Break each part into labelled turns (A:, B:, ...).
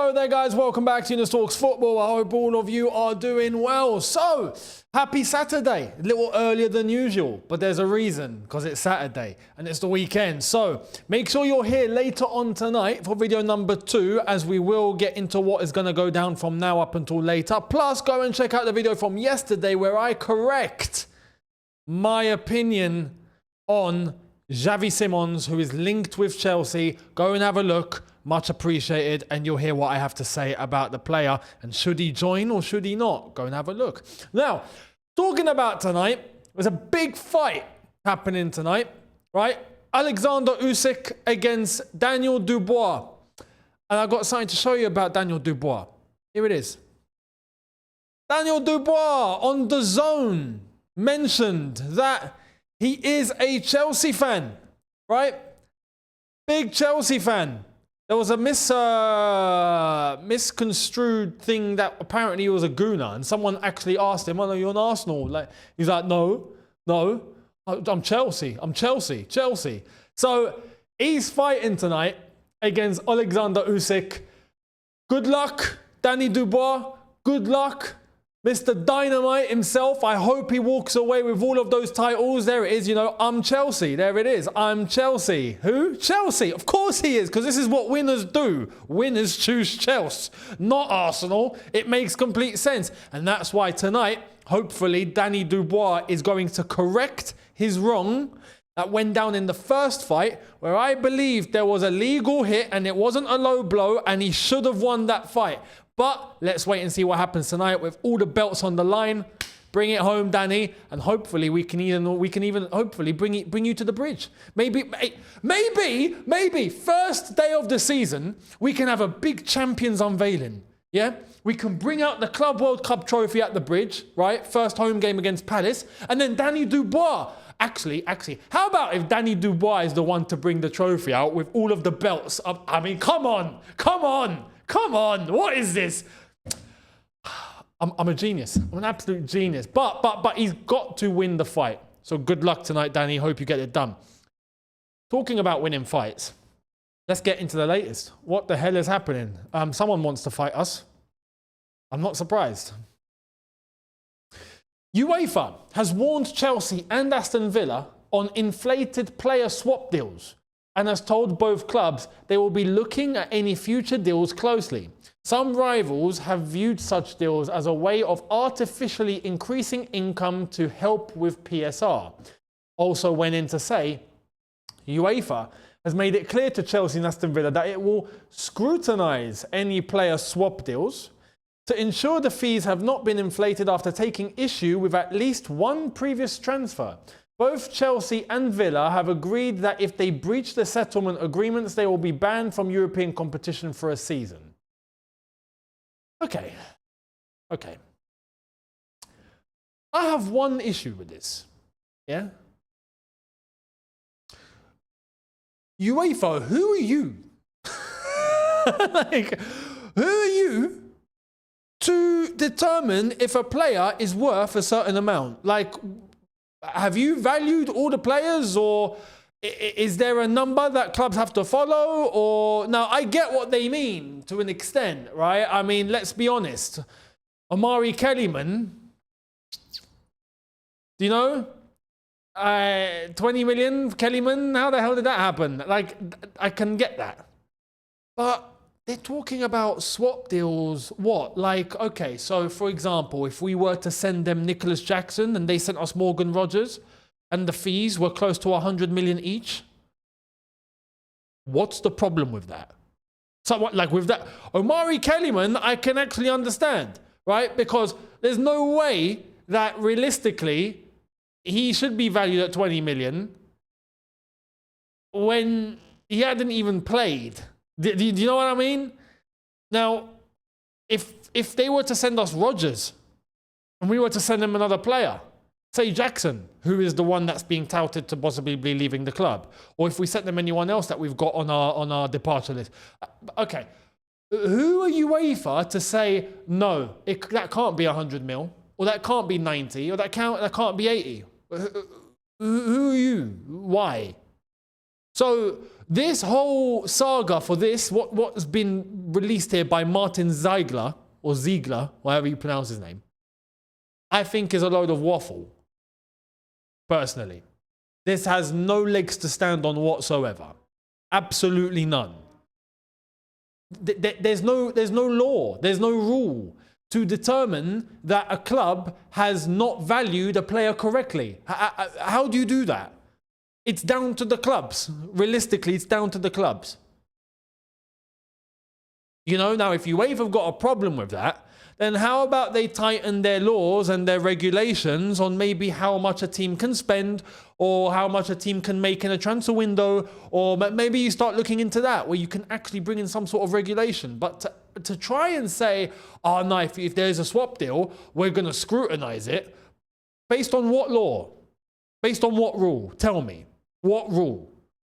A: Hello there guys, welcome back to Younes Talks Football. I hope all of you are doing well. So, happy Saturday. A little earlier than usual, but there's a reason, because it's Saturday and it's the weekend. So, make sure you're here later on tonight for video number 2, as we will get into what is going to go down from now up until later. Plus, go and check out the video from yesterday where I correct my opinion on Xavi Simons, who is linked with Chelsea. Go and have a look. Much appreciated, and you'll hear what I have to say about the player and should he join or should he not. Go and have a look. Now, talking about tonight, there's a big fight happening tonight, right? Alexander Usyk against Daniel Dubois. And I've got something to show you about Daniel Dubois. Here it is. Daniel Dubois on the Zone mentioned that he is a Chelsea fan, right? Big Chelsea fan. There was a misconstrued thing that apparently he was a gooner, and someone actually asked him, "Oh, no, you're an Arsenal." He's like, no, I'm Chelsea. Chelsea. So he's fighting tonight against Alexander Usyk. Good luck, Danny Dubois. Good luck, Mr. Dynamite himself. I hope he walks away with all of those titles. There it is, you know, I'm Chelsea. There it is, I'm Chelsea. Who? Chelsea. Of course he is, because this is what winners do. Winners choose Chelsea, not Arsenal. It makes complete sense. And that's why tonight, hopefully, Danny Dubois is going to correct his wrong that went down in the first fight, where I believe there was a legal hit and it wasn't a low blow, and he should have won that fight. But let's wait and see what happens tonight with all the belts on the line. Bring it home, Danny, and hopefully we can even hopefully bring you to the bridge. Maybe first day of the season we can have a big champions unveiling. Yeah, we can bring out the Club World Cup trophy at the bridge, right? First home game against Palace, and then Danny Dubois. Actually, how about if Danny Dubois is the one to bring the trophy out with all of the belts up? I mean, come on. What is this? I'm a genius. I'm an absolute genius. But he's got to win the fight. So good luck tonight, Danny. Hope you get it done. Talking about winning fights, let's get into the latest. What the hell is happening? Someone wants to fight us. I'm not surprised. Uefa has warned Chelsea and Aston Villa on inflated player swap deals, and has told both clubs they will be looking at any future deals closely. Some rivals have viewed such deals as a way of artificially increasing income to help with PSR. Also went in to say, UEFA has made it clear to Chelsea and Aston Villa that it will scrutinise any player swap deals to ensure the fees have not been inflated after taking issue with at least one previous transfer. Both Chelsea and Villa have agreed that if they breach the settlement agreements, they will be banned from European competition for a season. Okay. I have one issue with this. Yeah? UEFA, who are you? Who are you to determine if a player is worth a certain amount? Have you valued all the players, or is there a number that clubs have to follow? Or now I get what they mean to an extent, right? I mean, let's be honest. Omari Kellyman, do you know? 20 million Kellyman, how the hell did that happen? I can get that. But they're talking about swap deals. What? Okay, so for example, if we were to send them Nicholas Jackson and they sent us Morgan Rogers and the fees were close to 100 million each, what's the problem with that? So with that, Omari Kellyman, I can actually understand, right? Because there's no way that realistically he should be valued at 20 million when he hadn't even played. Do you know what I mean? Now, if they were to send us Rodgers and we were to send him another player, say Jackson, who is the one that's being touted to possibly be leaving the club, or if we sent them anyone else that we've got on our departure list, okay, who are UEFA to say no? That can't be 100 mil, or that can't be 90, or that can't be 80. Who are you? Why? So this whole saga for this, what's been released here by Martin Ziegler, or Ziegler, whatever you pronounce his name, I think is a load of waffle, personally. This has no legs to stand on whatsoever. Absolutely none. There's no law, there's no rule to determine that a club has not valued a player correctly. How do you do that? It's down to the clubs. Realistically, it's down to the clubs. You know, now if Uefa have got a problem with that, then how about they tighten their laws and their regulations on maybe how much a team can spend or how much a team can make in a transfer window, or maybe you start looking into that where you can actually bring in some sort of regulation. But to try and say, oh no, if there's a swap deal, we're going to scrutinize it. Based on what law? Based on what rule? Tell me. What rule?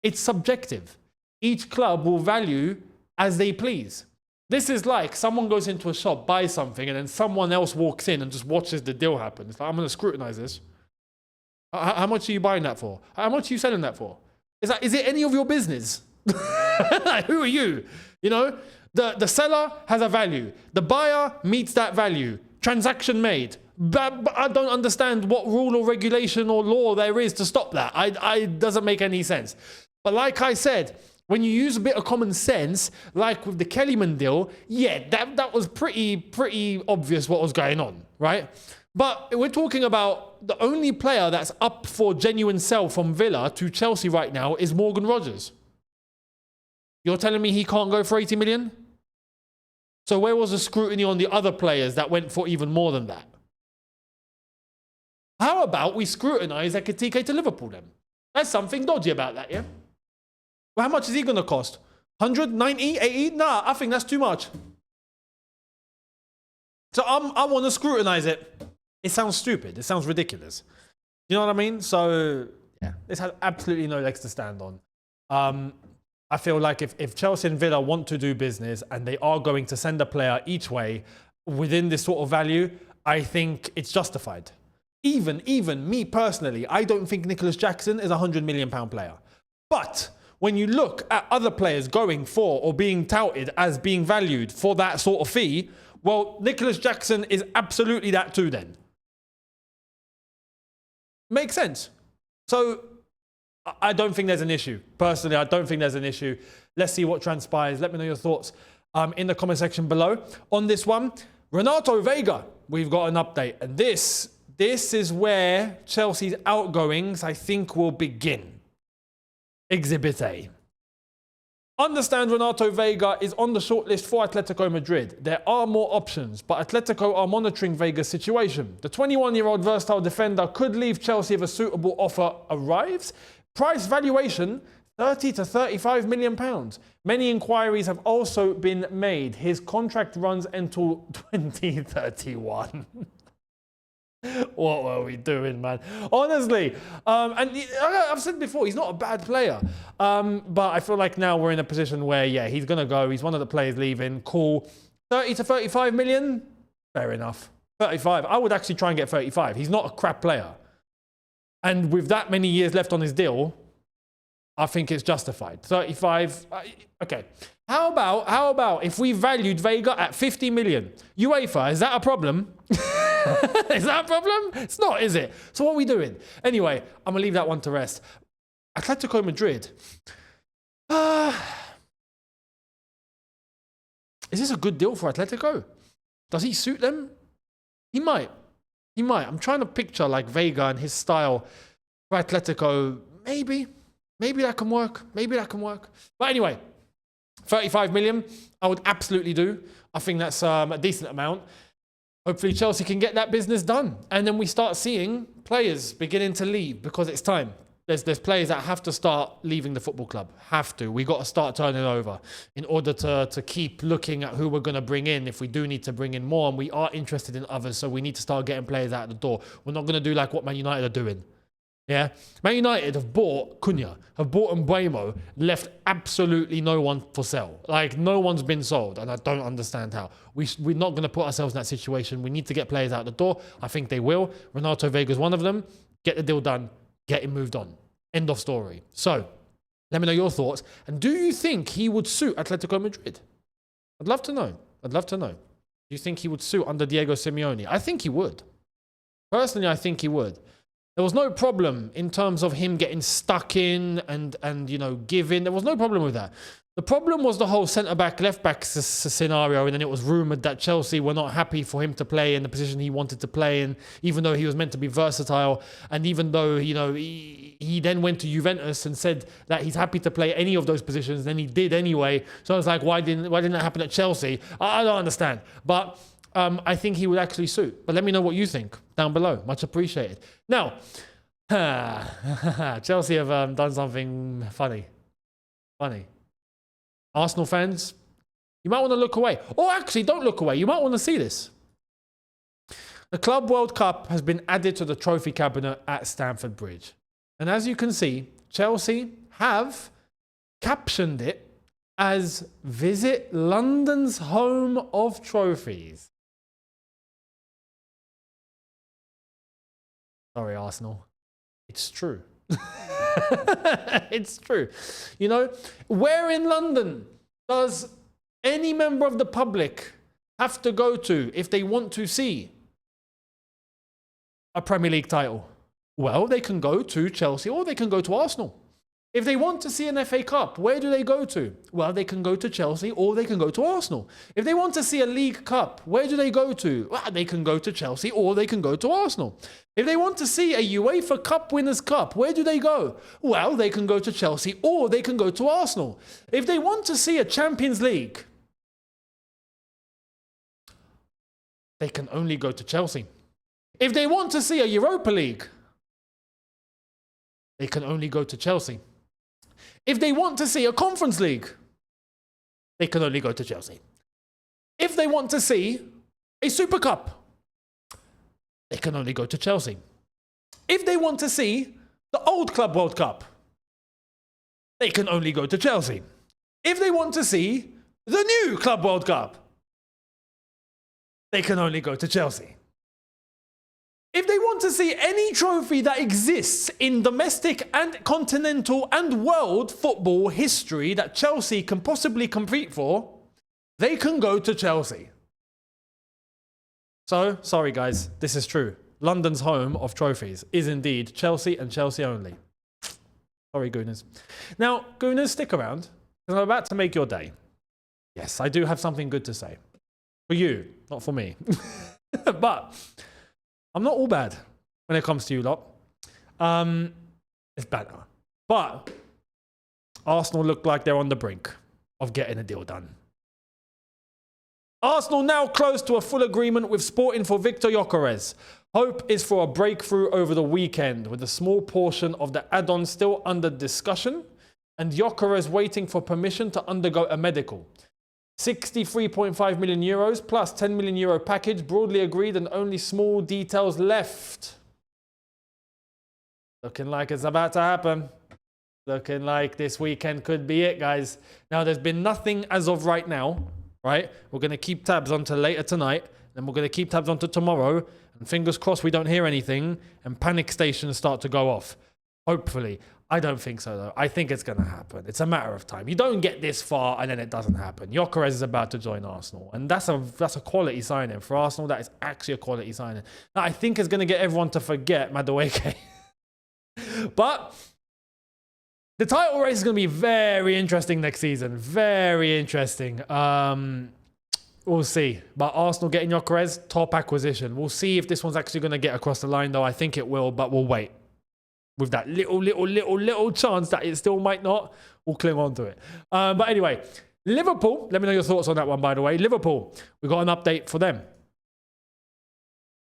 A: It's subjective. Each club will value as they please. This is like someone goes into a shop, buys something, and then someone else walks in and just watches the deal happen. It's like, I'm going to scrutinize this. How much are you buying that for? How much are you selling that for? Is it any of your business? Like, who are you? You know, the seller has a value. The buyer meets that value. Transaction made. But I don't understand what rule or regulation or law there is to stop that. It doesn't make any sense. But like I said, when you use a bit of common sense, like with the Kellyman deal, yeah, that was pretty obvious what was going on, right? But we're talking about the only player that's up for genuine sell from Villa to Chelsea right now is Morgan Rogers. You're telling me he can't go for 80 million? So where was the scrutiny on the other players that went for even more than that? How about we scrutinize Ekitike to Liverpool then? There's something dodgy about that, yeah? Well, how much is he going to cost? 100, 90, 80? Nah, I think that's too much. So I want to scrutinize it. It sounds stupid. It sounds ridiculous. You know what I mean? So, yeah, this has absolutely no legs to stand on. I feel like if Chelsea and Villa want to do business and they are going to send a player each way within this sort of value, I think it's justified. Even me personally, I don't think Nicholas Jackson is a £100 million player. But when you look at other players going for or being touted as being valued for that sort of fee, well, Nicholas Jackson is absolutely that too then. Makes sense. So I don't think there's an issue. Personally, I don't think there's an issue. Let's see what transpires. Let me know your thoughts in the comment section below. On this one, Renato Vega, we've got an update. And this is where Chelsea's outgoings, I think, will begin. Exhibit A. Understand Renato Vega is on the shortlist for Atletico Madrid. There are more options, but Atletico are monitoring Vega's situation. The 21-year-old versatile defender could leave Chelsea if a suitable offer arrives. Price valuation, 30 to 35 million pounds. Many inquiries have also been made. His contract runs until 2031. What were we doing, man? Honestly, and I've said before, he's not a bad player. But I feel like now we're in a position where, yeah, he's going to go. He's one of the players leaving. Cool. 30 to 35 million? Fair enough. 35. I would actually try and get 35. He's not a crap player. And with that many years left on his deal, I think it's justified. 35. Okay. How about if we valued Vega at 50 million? UEFA, is that a problem? Is that a problem? It's not, is it? So what are we doing? Anyway, I'm going to leave that one to rest. Atletico Madrid. Is this a good deal for Atletico? Does he suit them? He might. He might. I'm trying to picture like Vega and his style for Atletico. Maybe that can work. Maybe that can work. But anyway, 35 million, I would absolutely do. I think that's a decent amount. Hopefully Chelsea can get that business done. And then we start seeing players beginning to leave because it's time. There's players that have to start leaving the football club. Have to. We got to start turning over in order to keep looking at who we're going to bring in if we do need to bring in more. And we are interested in others, so we need to start getting players out the door. We're not going to do like what Man United are doing. Yeah, Man United have bought Cunha, have bought Mbuemo, left absolutely no one for sale. Like, no one's been sold, and I don't understand how. We're not going to put ourselves in that situation. We need to get players out the door. I think they will. Renato Vega is one of them. Get the deal done. Get him moved on. End of story. So, let me know your thoughts. And do you think he would suit Atletico Madrid? I'd love to know. I'd love to know. Do you think he would suit under Diego Simeone? I think he would. Personally, I think he would. There was no problem in terms of him getting stuck in and you know, giving. There was no problem with that. The problem was the whole centre-back, left-back scenario, and then it was rumoured that Chelsea were not happy for him to play in the position he wanted to play in, even though he was meant to be versatile, and even though, you know, he then went to Juventus and said that he's happy to play any of those positions, then he did anyway. So I was like, why didn't that happen at Chelsea? I don't understand. But I think he would actually suit. But let me know what you think down below. Much appreciated. Now, Chelsea have done something funny. Arsenal fans, you might want to look away. Or actually, don't look away. You might want to see this. The Club World Cup has been added to the trophy cabinet at Stamford Bridge. And as you can see, Chelsea have captioned it as Visit London's Home of Trophies. Sorry, Arsenal. It's true. It's true. You know, where in London does any member of the public have to go to if they want to see a Premier League title? Well, they can go to Chelsea or they can go to Arsenal. If they want to see an FA Cup, where do they go to? Well, they can go to Chelsea or they can go to Arsenal. If they want to see a League Cup, where do they go to? Well, they can go to Chelsea or they can go to Arsenal. If they want to see a UEFA Cup Winners' Cup, where do they go? Well, they can go to Chelsea or they can go to Arsenal. If they want to see a Champions League, they can only go to Chelsea. If they want to see a Europa League, they can only go to Chelsea. If they want to see a Conference League, they can only go to Chelsea. If they want to see a Super Cup, they can only go to Chelsea. If they want to see the old Club World Cup, they can only go to Chelsea. If they want to see the new Club World Cup, they can only go to Chelsea. If they want to see any trophy that exists in domestic and continental and world football history that Chelsea can possibly compete for, they can go to Chelsea. So, sorry guys, this is true. London's home of trophies is indeed Chelsea and Chelsea only. Sorry, Gooners. Now, Gooners, stick around, because I'm about to make your day. Yes, I do have something good to say. For you, not for me. But I'm not all bad when it comes to you lot. It's better. But Arsenal look like they're on the brink of getting a deal done. Arsenal now close to a full agreement with Sporting for Victor Gyokeres. Hope is for a breakthrough over the weekend, with a small portion of the add-on still under discussion and Gyokeres waiting for permission to undergo a medical. 63.5 million euros plus 10 million euro package broadly agreed and only small details left. Looking like it's about to happen. Looking like this weekend could be it, guys. Now, there's been nothing as of right now, right? We're going to keep tabs until later tonight. Then we're going to keep tabs until tomorrow. And fingers crossed we don't hear anything and panic stations start to go off. Hopefully. I don't think so, though. I think it's going to happen. It's a matter of time. You don't get this far and then it doesn't happen. Gyokeres is about to join Arsenal. And that's a quality signing. For Arsenal, that is actually a quality signing. Now, I think it's going to get everyone to forget Madueke. But the title race is going to be very interesting next season. Very interesting. We'll see. But Arsenal getting Gyokeres, top acquisition. We'll see if this one's actually going to get across the line, though. I think it will, but we'll wait. With that little chance that it still might not, we'll cling on to it. But anyway, Liverpool, let me know your thoughts on that one, by the way. Liverpool, we got an update for them.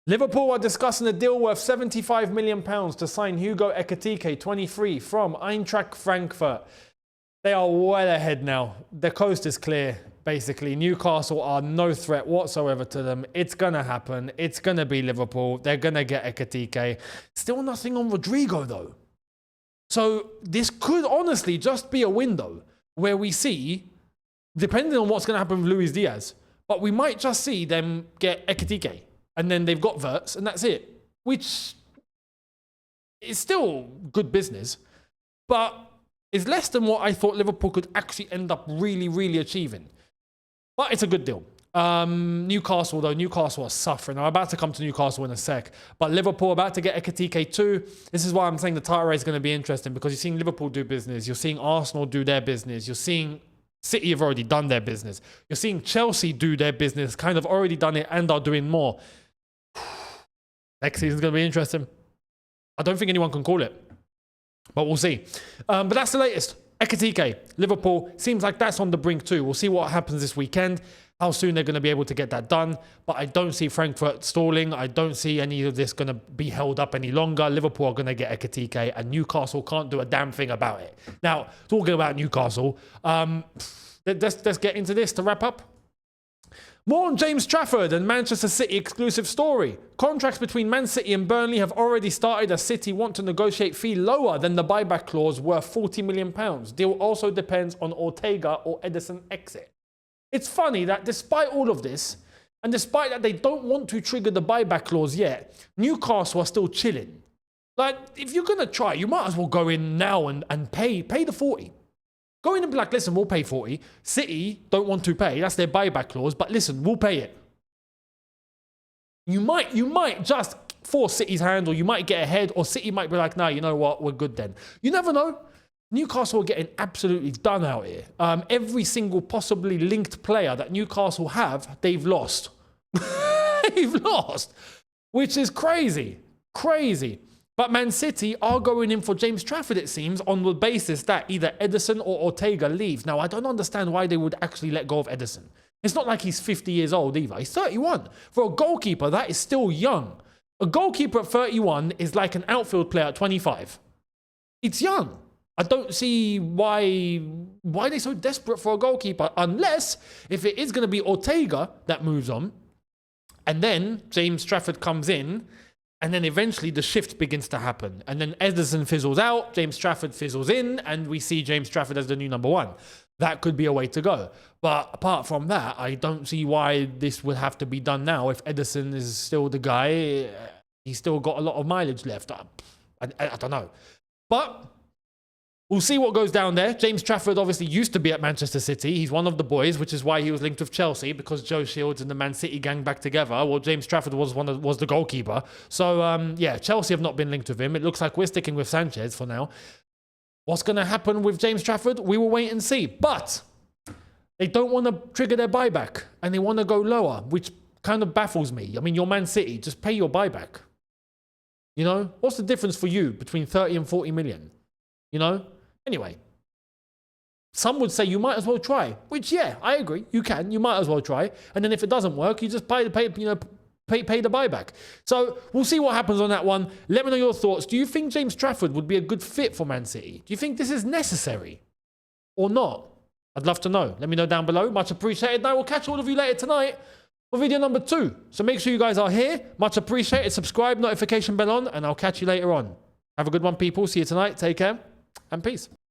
A: Liverpool are discussing a deal worth £75 million to sign Hugo Ekitike, 23, from Eintracht Frankfurt. They are well ahead now. The coast is clear, basically. Newcastle are no threat whatsoever to them. It's going to happen. It's going to be Liverpool. They're going to get Ekitike. Still nothing on Rodrigo, though. So this could honestly just be a window where we see, depending on what's going to happen with Luis Diaz, but we might just see them get Ekitike. And then they've got Wirtz, and that's it. Which is still good business, but it's less than what I thought Liverpool could actually end up really, really achieving. But it's a good deal. Newcastle, though, Newcastle are suffering. I'm about to come to Newcastle in a sec. But Liverpool about to get Ekitike too. This is why I'm saying the title race is going to be interesting, because you're seeing Liverpool do business. You're seeing Arsenal do their business. You're seeing City have already done their business. You're seeing Chelsea do their business, kind of already done it and are doing more. Next season's going to be interesting. I don't think anyone can call it, but we'll see. But that's the latest. Ekitike, Liverpool, seems like that's on the brink too. We'll see what happens this weekend, how soon they're going to be able to get that done. But I don't see Frankfurt stalling. I don't see any of this going to be held up any longer. Liverpool are going to get Ekitike, and Newcastle can't do a damn thing about it. Now, talking about Newcastle, let's get into this to wrap up. More on James Trafford and Manchester City exclusive story. Contracts between Man City and Burnley have already started as City want to negotiate fee lower than the buyback clause worth £40 million. Deal also depends on Ortega or Ederson exit. It's funny that despite all of this, and despite that they don't want to trigger the buyback clause yet, Newcastle are still chilling. Like, if you're going to try, you might as well go in now and pay the 40. Go in and be like, listen, we'll pay 40. City don't want to pay. That's their buyback clause. But listen, we'll pay it. You might just force City's hand, or you might get ahead, or City might be like, no, you know what? We're good then. You never know. Newcastle are getting absolutely done out here. Every single possibly linked player that Newcastle have, they've lost. They've lost. Which is crazy. Crazy. But Man City are going in for James Trafford, it seems, on the basis that either Ederson or Ortega leaves. Now, I don't understand why they would actually let go of Ederson. It's not like he's 50 years old either. He's 31. For a goalkeeper, that is still young. A goalkeeper at 31 is like an outfield player at 25. It's young. I don't see why they're so desperate for a goalkeeper, unless if it is going to be Ortega that moves on, and then James Trafford comes in, and then eventually the shift begins to happen. And then Ederson fizzles out, James Trafford fizzles in, and we see James Trafford as the new number one. That could be a way to go. But apart from that, I don't see why this would have to be done now. If Ederson is still the guy, he's still got a lot of mileage left. I don't know. But we'll see what goes down there. James Trafford obviously used to be at Manchester City. He's one of the boys, which is why he was linked with Chelsea, because Joe Shields and the Man City gang back together. Well, James Trafford was the goalkeeper. So, yeah, Chelsea have not been linked with him. It looks like we're sticking with Sanchez for now. What's going to happen with James Trafford? We will wait and see. But they don't want to trigger their buyback, and they want to go lower, which kind of baffles me. I mean, you're Man City. Just pay your buyback. You know? What's the difference for you between 30 and 40 million? You know? Anyway, some would say you might as well try, which, yeah, I agree. You can. You might as well try. And then if it doesn't work, you just pay the buyback. So we'll see what happens on that one. Let me know your thoughts. Do you think James Trafford would be a good fit for Man City? Do you think this is necessary or not? I'd love to know. Let me know down below. Much appreciated. And I will catch all of you later tonight for video number 2. So make sure you guys are here. Much appreciated. Subscribe, notification bell on, and I'll catch you later on. Have a good one, people. See you tonight. Take care. And peace.